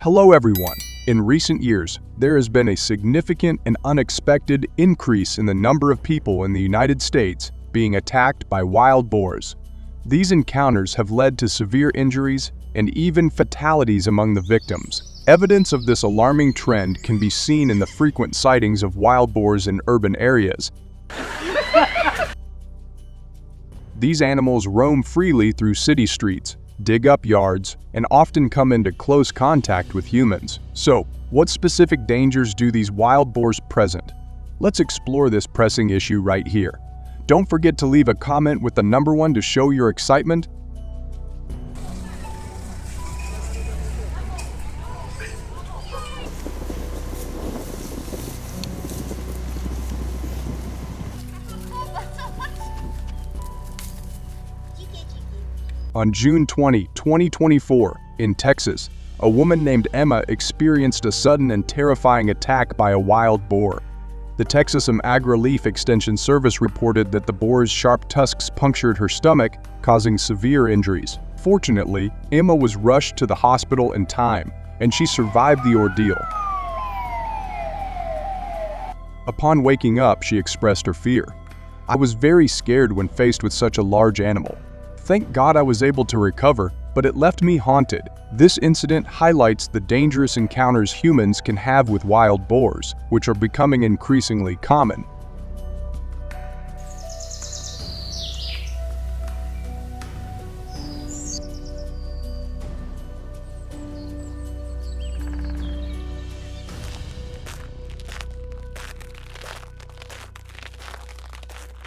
Hello everyone. In recent years, there has been a significant and unexpected increase in the number of people in the United States being attacked by wild boars. These encounters have led to severe injuries and even fatalities among the victims. Evidence of this alarming trend can be seen in the frequent sightings of wild boars in urban areas. These animals roam freely through city streets, dig up yards, and often come into close contact with humans. So, what specific dangers do these wild boars present? Let's explore this pressing issue right here. Don't forget to leave a comment with the number 1 to show your excitement. On June 20, 2024, in Texas, a woman named Emma experienced a sudden and terrifying attack by a wild boar. The Texas AgriLife Extension Service reported that the boar's sharp tusks punctured her stomach, causing severe injuries. Fortunately, Emma was rushed to the hospital in time, and she survived the ordeal. Upon waking up, she expressed her fear. "I was very scared when faced with such a large animal. Thank God I was able to recover, but it left me haunted." This incident highlights the dangerous encounters humans can have with wild boars, which are becoming increasingly common.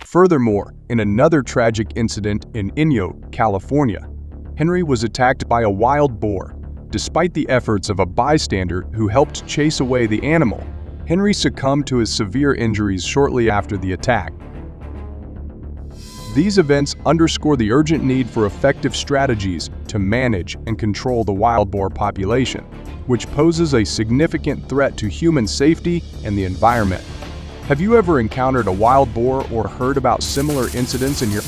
Furthermore, in another tragic incident in Inyo, California, Henry was attacked by a wild boar. Despite the efforts of a bystander who helped chase away the animal, Henry succumbed to his severe injuries shortly after the attack. These events underscore the urgent need for effective strategies to manage and control the wild boar population, which poses a significant threat to human safety and the environment. Have you ever encountered a wild boar or heard about similar incidents in your...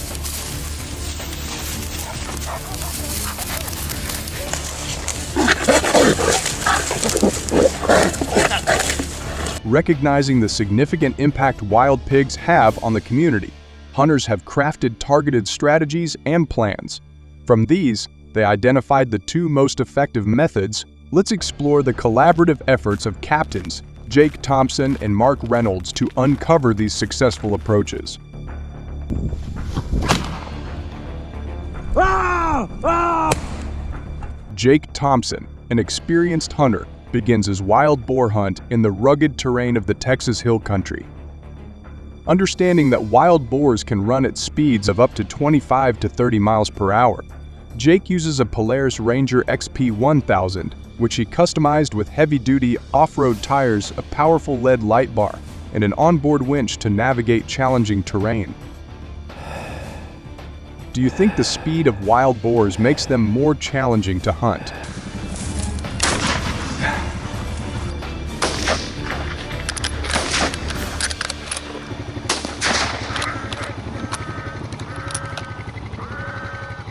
Recognizing the significant impact wild pigs have on the community, hunters have crafted targeted strategies and plans. From these, they identified the 2 most effective methods. Let's explore the collaborative efforts of captains Jake Thompson and Mark Reynolds to uncover these successful approaches. Jake Thompson, an experienced hunter, begins his wild boar hunt in the rugged terrain of the Texas Hill Country. Understanding that wild boars can run at speeds of up to 25 to 30 miles per hour, Jake uses a Polaris Ranger XP 1000, which he customized with heavy-duty off-road tires, a powerful LED light bar, and an onboard winch to navigate challenging terrain. Do you think the speed of wild boars makes them more challenging to hunt?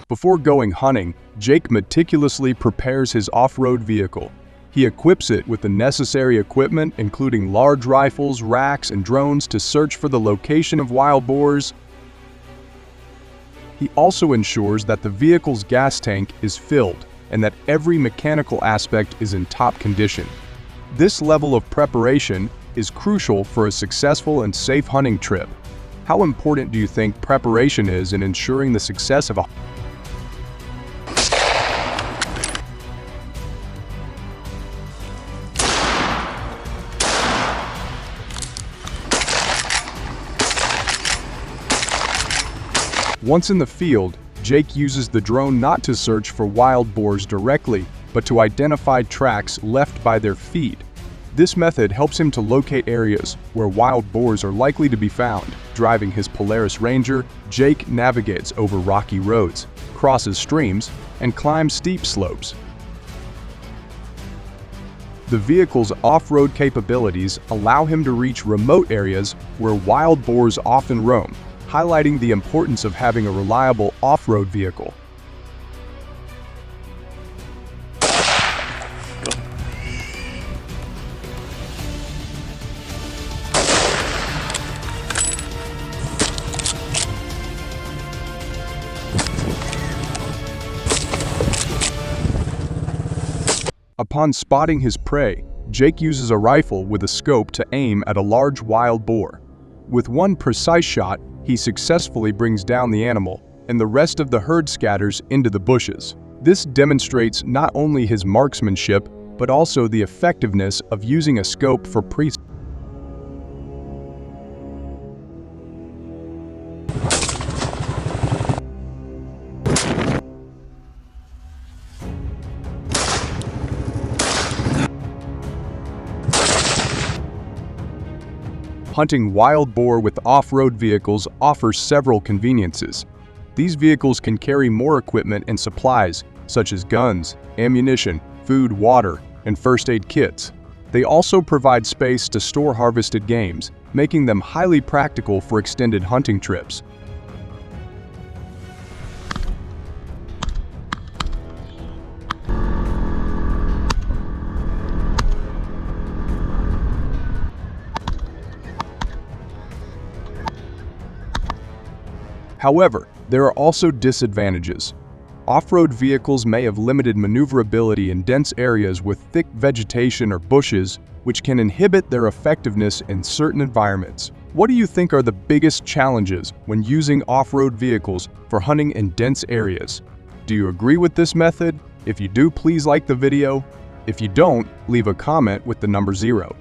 Before going hunting, Jake meticulously prepares his off-road vehicle. He equips it with the necessary equipment, including large rifles, racks, and drones to search for the location of wild boars. He also ensures that the vehicle's gas tank is filled and that every mechanical aspect is in top condition. This level of preparation is crucial for a successful and safe hunting trip. How important do you think preparation is in ensuring the success of a Once in the field, Jake uses the drone not to search for wild boars directly, but to identify tracks left by their feet. This method helps him to locate areas where wild boars are likely to be found. Driving his Polaris Ranger, Jake navigates over rocky roads, crosses streams, and climbs steep slopes. The vehicle's off-road capabilities allow him to reach remote areas where wild boars often roam, highlighting the importance of having a reliable off-road vehicle. Upon spotting his prey, Jake uses a rifle with a scope to aim at a large wild boar. With one precise shot, he successfully brings down the animal, and the rest of the herd scatters into the bushes. This demonstrates not only his marksmanship, but also the effectiveness of using a scope for precision. Hunting wild boar with off-road vehicles offers several conveniences. These vehicles can carry more equipment and supplies, such as guns, ammunition, food, water, and first aid kits. They also provide space to store harvested games, making them highly practical for extended hunting trips. However, there are also disadvantages. Off-road vehicles may have limited maneuverability in dense areas with thick vegetation or bushes, which can inhibit their effectiveness in certain environments. What do you think are the biggest challenges when using off-road vehicles for hunting in dense areas? Do you agree with this method? If you do, please like the video. If you don't, leave a comment with the number 0.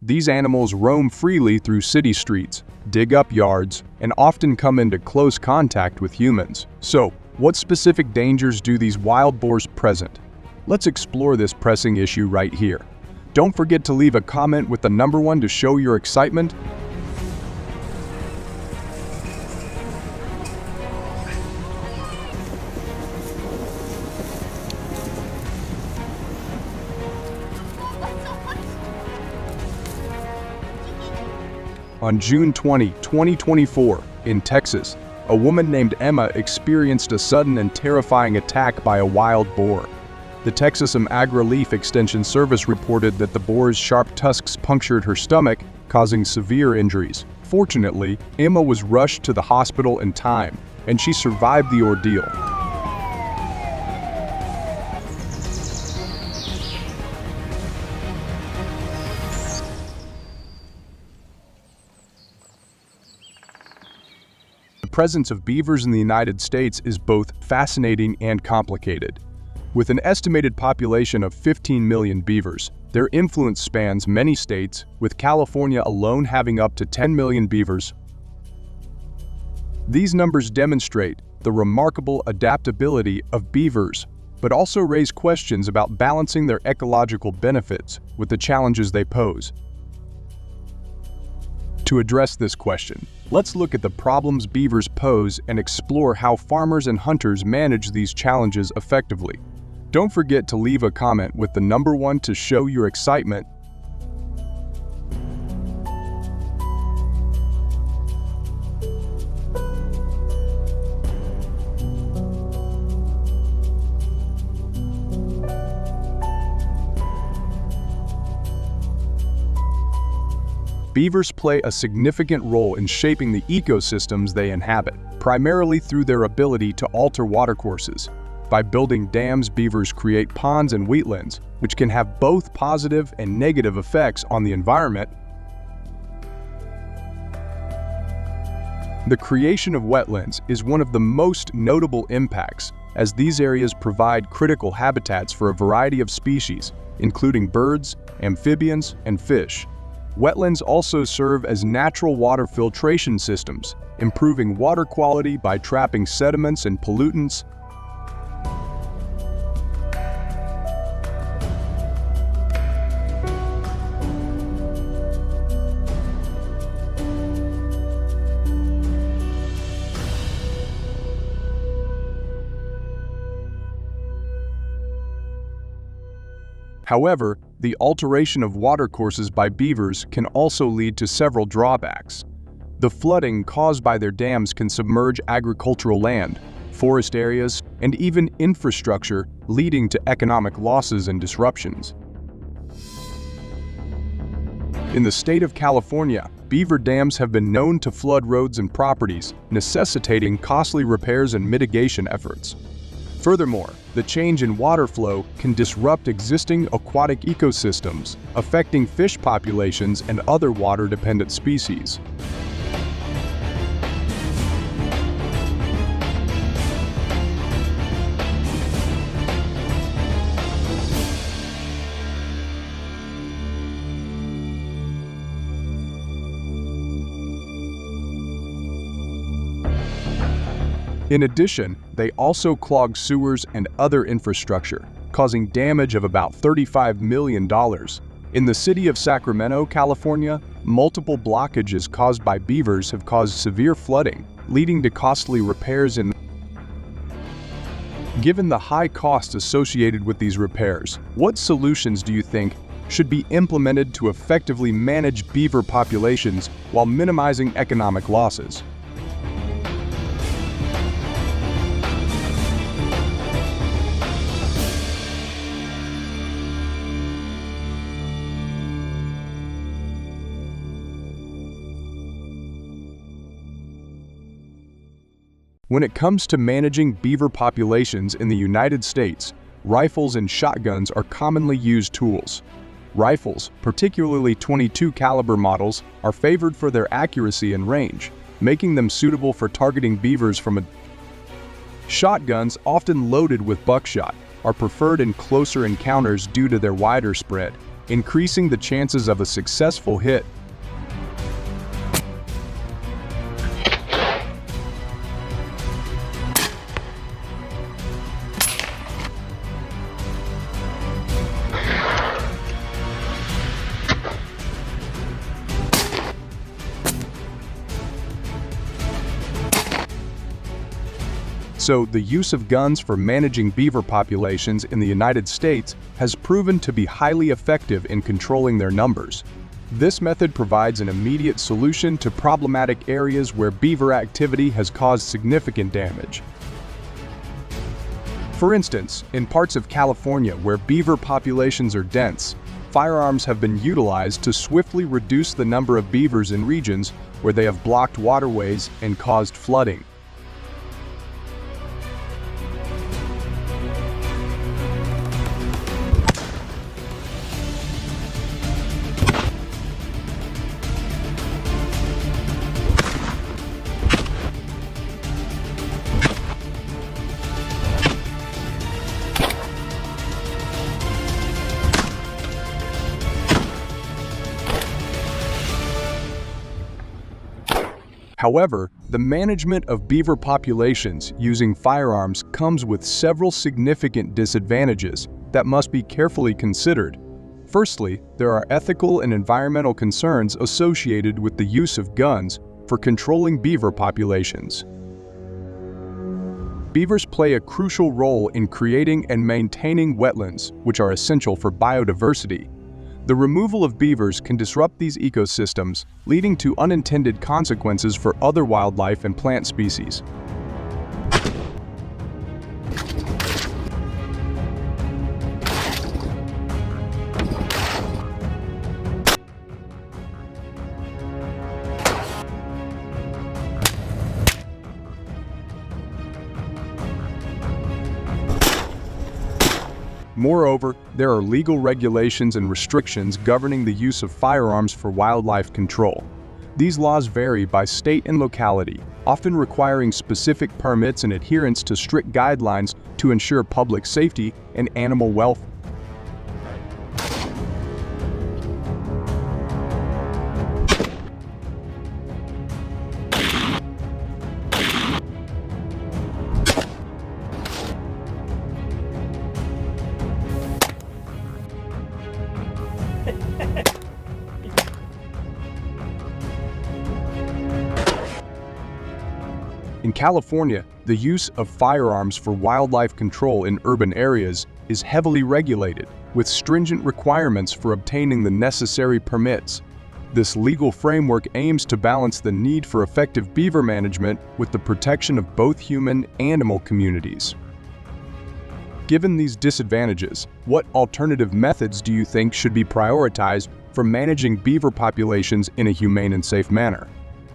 These animals roam freely through city streets, dig up yards, and often come into close contact with humans. So, what specific dangers do these wild boars present? Let's explore this pressing issue right here. Don't forget to leave a comment with the number 1 to show your excitement. On June 20, 2024, in Texas, a woman named Emma experienced a sudden and terrifying attack by a wild boar. The Texas Agri-Relief Extension Service reported that the boar's sharp tusks punctured her stomach, causing severe injuries. Fortunately, Emma was rushed to the hospital in time, and she survived the ordeal. The presence of beavers in the United States is both fascinating and complicated. With an estimated population of 15 million beavers, their influence spans many states, with California alone having up to 10 million beavers. These numbers demonstrate the remarkable adaptability of beavers, but also raise questions about balancing their ecological benefits with the challenges they pose. To address this question, let's look at the problems beavers pose and explore how farmers and hunters manage these challenges effectively. Don't forget to leave a comment with the number 1 to show your excitement. Beavers play a significant role in shaping the ecosystems they inhabit, primarily through their ability to alter watercourses. By building dams, beavers create ponds and wetlands, which can have both positive and negative effects on the environment. The creation of wetlands is one of the most notable impacts, as these areas provide critical habitats for a variety of species, including birds, amphibians, and fish. Wetlands also serve as natural water filtration systems, improving water quality by trapping sediments and pollutants. However, the alteration of watercourses by beavers can also lead to several drawbacks. The flooding caused by their dams can submerge agricultural land, forest areas, and even infrastructure, leading to economic losses and disruptions. In the state of California, beaver dams have been known to flood roads and properties, necessitating costly repairs and mitigation efforts. Furthermore, the change in water flow can disrupt existing aquatic ecosystems, affecting fish populations and other water-dependent species. In addition, they also clog sewers and other infrastructure, causing damage of about $35 million. In the city of Sacramento, California, multiple blockages caused by beavers have caused severe flooding, leading to costly repairs in. Given the high cost associated with these repairs, what solutions do you think should be implemented to effectively manage beaver populations while minimizing economic losses? When it comes to managing beaver populations in the United States, rifles and shotguns are commonly used tools. Rifles, particularly .22 caliber models, are favored for their accuracy and range, making them suitable for targeting beavers from a. Shotguns, often loaded with buckshot, are preferred in closer encounters due to their wider spread, increasing the chances of a successful hit. So, the use of guns for managing beaver populations in the United States has proven to be highly effective in controlling their numbers. This method provides an immediate solution to problematic areas where beaver activity has caused significant damage. For instance, in parts of California where beaver populations are dense, firearms have been utilized to swiftly reduce the number of beavers in regions where they have blocked waterways and caused flooding. However, the management of beaver populations using firearms comes with several significant disadvantages that must be carefully considered. Firstly, there are ethical and environmental concerns associated with the use of guns for controlling beaver populations. Beavers play a crucial role in creating and maintaining wetlands, which are essential for biodiversity. The removal of beavers can disrupt these ecosystems, leading to unintended consequences for other wildlife and plant species. Moreover, there are legal regulations and restrictions governing the use of firearms for wildlife control. These laws vary by state and locality, often requiring specific permits and adherence to strict guidelines to ensure public safety and animal welfare. In California, the use of firearms for wildlife control in urban areas is heavily regulated, with stringent requirements for obtaining the necessary permits. This legal framework aims to balance the need for effective beaver management with the protection of both human and animal communities. Given these disadvantages, what alternative methods do you think should be prioritized for managing beaver populations in a humane and safe manner?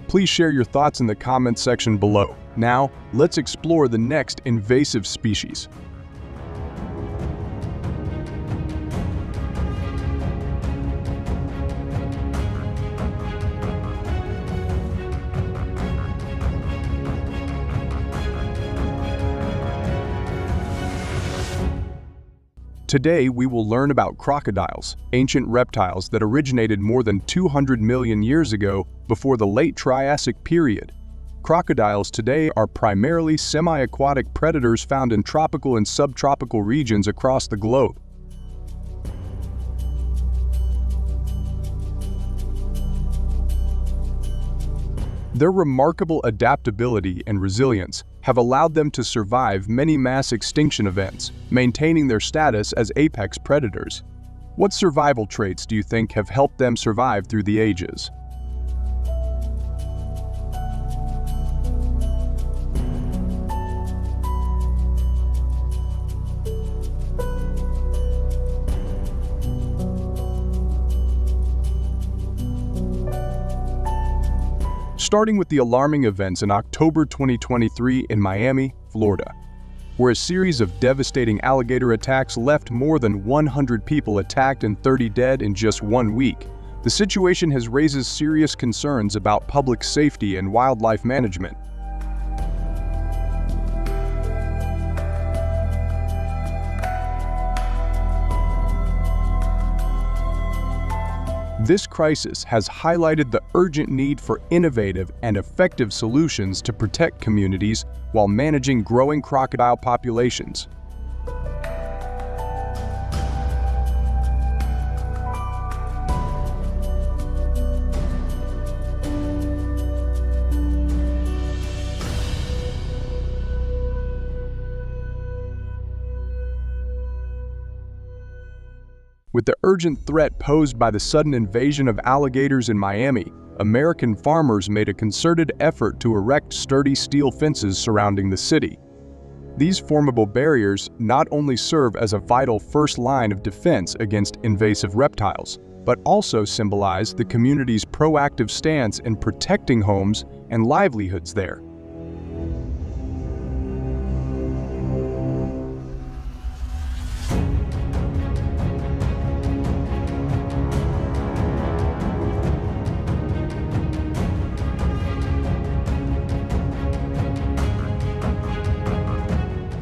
Please share your thoughts in the comments section below. Now, let's explore the next invasive species. Today, we will learn about crocodiles, ancient reptiles that originated more than 200 million years ago before the late Triassic period. Crocodiles today are primarily semi-aquatic predators found in tropical and subtropical regions across the globe. Their remarkable adaptability and resilience have allowed them to survive many mass extinction events, maintaining their status as apex predators. What survival traits do you think have helped them survive through the ages? Starting with the alarming events in October 2023 in Miami, Florida, where a series of devastating alligator attacks left more than 100 people attacked and 30 dead in just 1 week. The situation has raised serious concerns about public safety and wildlife management. This crisis has highlighted the urgent need for innovative and effective solutions to protect communities while managing growing crocodile populations. With the urgent threat posed by the sudden invasion of alligators in Miami, American farmers made a concerted effort to erect sturdy steel fences surrounding the city. These formidable barriers not only serve as a vital first line of defense against invasive reptiles, but also symbolize the community's proactive stance in protecting homes and livelihoods there.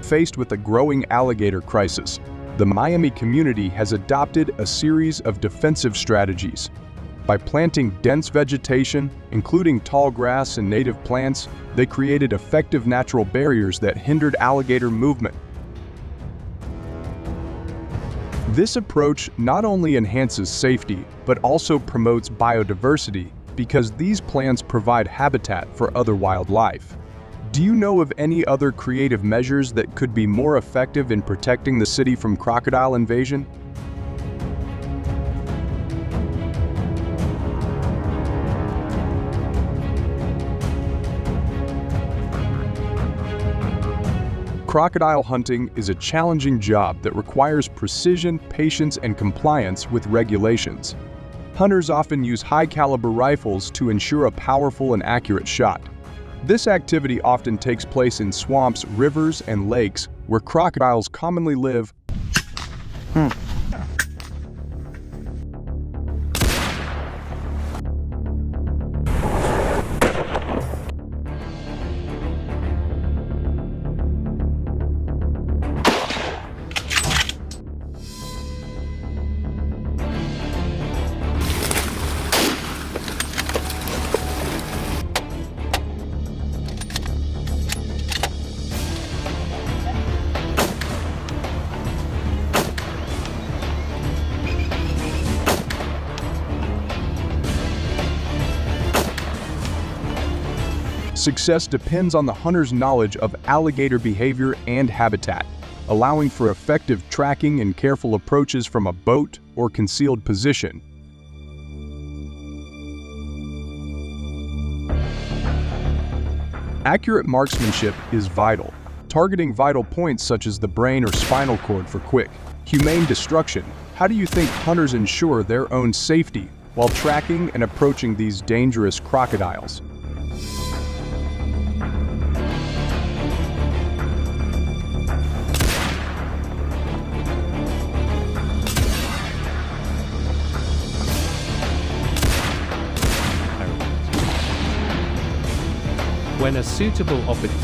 Faced with a growing alligator crisis, the Miami community has adopted a series of defensive strategies. By planting dense vegetation, including tall grass and native plants, they created effective natural barriers that hindered alligator movement. This approach not only enhances safety, but also promotes biodiversity because these plants provide habitat for other wildlife. Do you know of any other creative measures that could be more effective in protecting the city from crocodile invasion? Crocodile hunting is a challenging job that requires precision, patience, and compliance with regulations. Hunters often use high-caliber rifles to ensure a powerful and accurate shot. This activity often takes place in swamps, rivers, and lakes where crocodiles commonly live. Success depends on the hunter's knowledge of alligator behavior and habitat, allowing for effective tracking and careful approaches from a boat or concealed position. Accurate marksmanship is vital, targeting vital points such as the brain or spinal cord for quick, humane destruction. How do you think hunters ensure their own safety while tracking and approaching these dangerous crocodiles? When a suitable opportunity.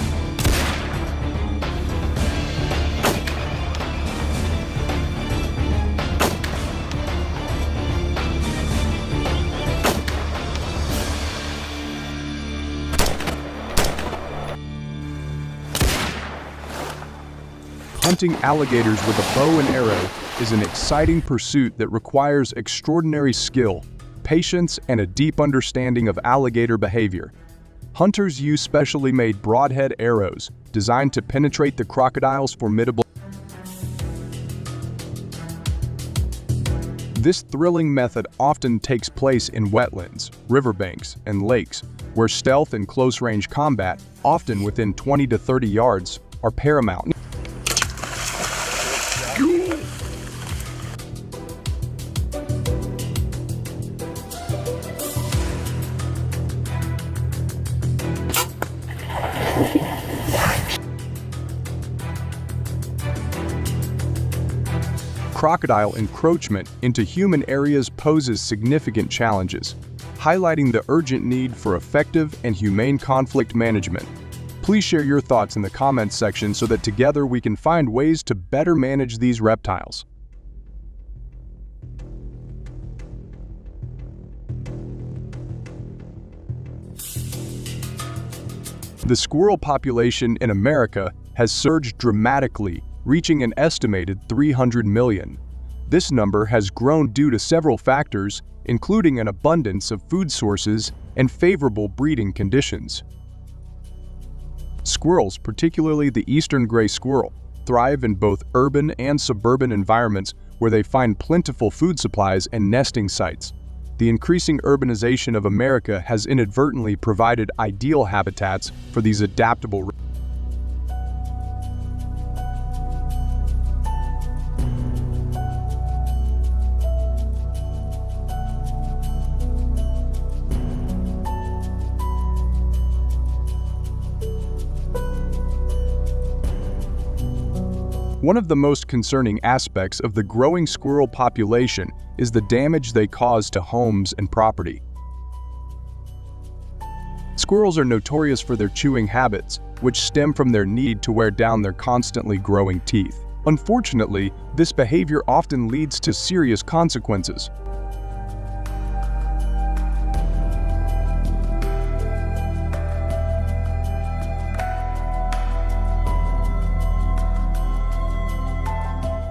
Hunting alligators with a bow and arrow is an exciting pursuit that requires extraordinary skill, patience, and a deep understanding of alligator behavior. Hunters use specially made broadhead arrows designed to penetrate the crocodile's formidable. This thrilling method often takes place in wetlands, riverbanks, and lakes, where stealth and close-range combat, often within 20 to 30 yards, are paramount. Crocodile encroachment into human areas poses significant challenges, highlighting the urgent need for effective and humane conflict management. Please share your thoughts in the comments section so that together we can find ways to better manage these reptiles. The squirrel population in America has surged dramatically, reaching an estimated 300 million. This number has grown due to several factors, including an abundance of food sources and favorable breeding conditions. Squirrels, particularly the eastern gray squirrel, thrive in both urban and suburban environments where they find plentiful food supplies and nesting sites. The increasing urbanization of America has inadvertently provided ideal habitats for these adaptable. One of the most concerning aspects of the growing squirrel population is the damage they cause to homes and property. Squirrels are notorious for their chewing habits, which stem from their need to wear down their constantly growing teeth. Unfortunately, this behavior often leads to serious consequences.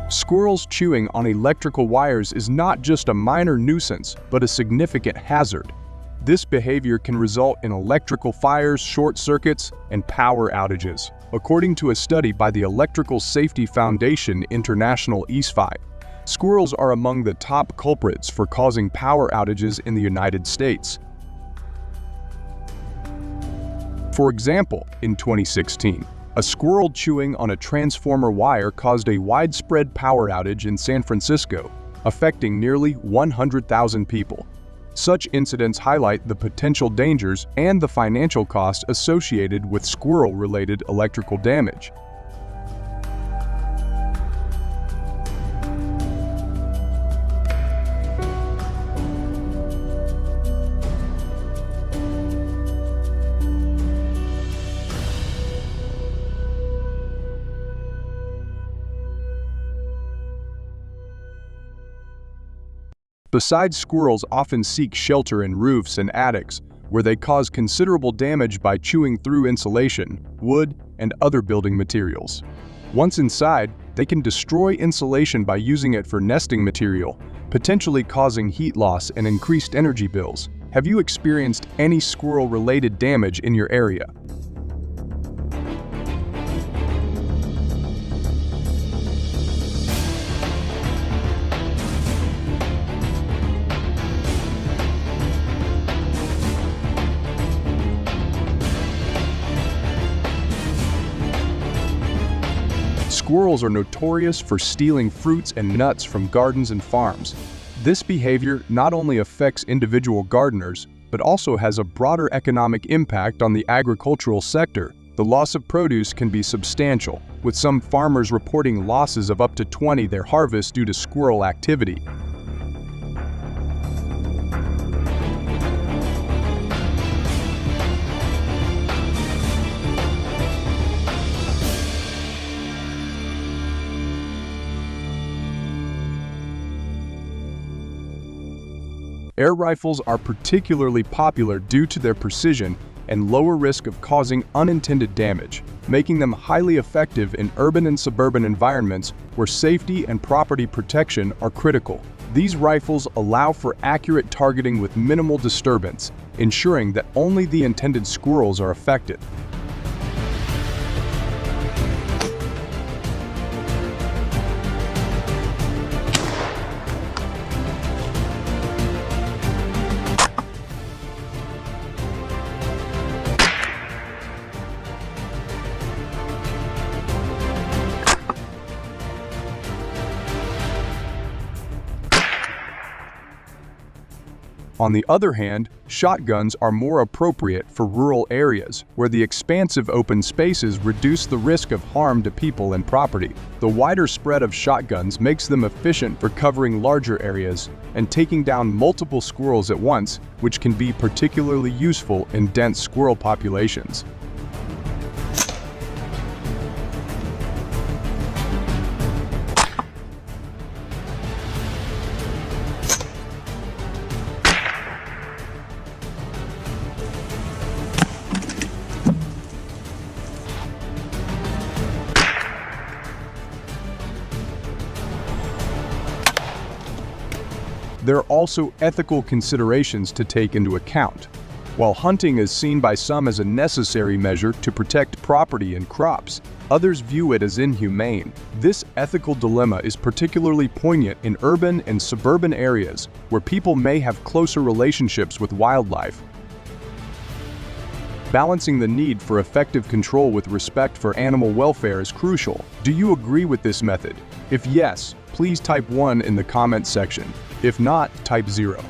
Squirrels chewing on electrical wires is not just a minor nuisance, but a significant hazard. This behavior can result in electrical fires, short circuits, and power outages. According to a study by the Electrical Safety Foundation International (ESFI), squirrels are among the top culprits for causing power outages in the United States. For example, in 2016, a squirrel chewing on a transformer wire caused a widespread power outage in San Francisco, affecting nearly 100,000 people. Such incidents highlight the potential dangers and the financial cost associated with squirrel-related electrical damage. Besides, squirrels often seek shelter in roofs and attics, where they cause considerable damage by chewing through insulation, wood, and other building materials. Once inside, they can destroy insulation by using it for nesting material, potentially causing heat loss and increased energy bills. Have you experienced any squirrel-related damage in your area? Squirrels are notorious for stealing fruits and nuts from gardens and farms. This behavior not only affects individual gardeners, but also has a broader economic impact on the agricultural sector. The loss of produce can be substantial, with some farmers reporting losses of up to 20% their harvest due to squirrel activity. Air rifles are particularly popular due to their precision and lower risk of causing unintended damage, making them highly effective in urban and suburban environments where safety and property protection are critical. These rifles allow for accurate targeting with minimal disturbance, ensuring that only the intended squirrels are affected. On the other hand, shotguns are more appropriate for rural areas, where the expansive open spaces reduce the risk of harm to people and property. The wider spread of shotguns makes them efficient for covering larger areas and taking down multiple squirrels at once, which can be particularly useful in dense squirrel populations. There are also ethical considerations to take into account. While hunting is seen by some as a necessary measure to protect property and crops, others view it as inhumane. This ethical dilemma is particularly poignant in urban and suburban areas where people may have closer relationships with wildlife. Balancing the need for effective control with respect for animal welfare is crucial. Do you agree with this method? If yes, please type 1 in the comments section. If not, type 0.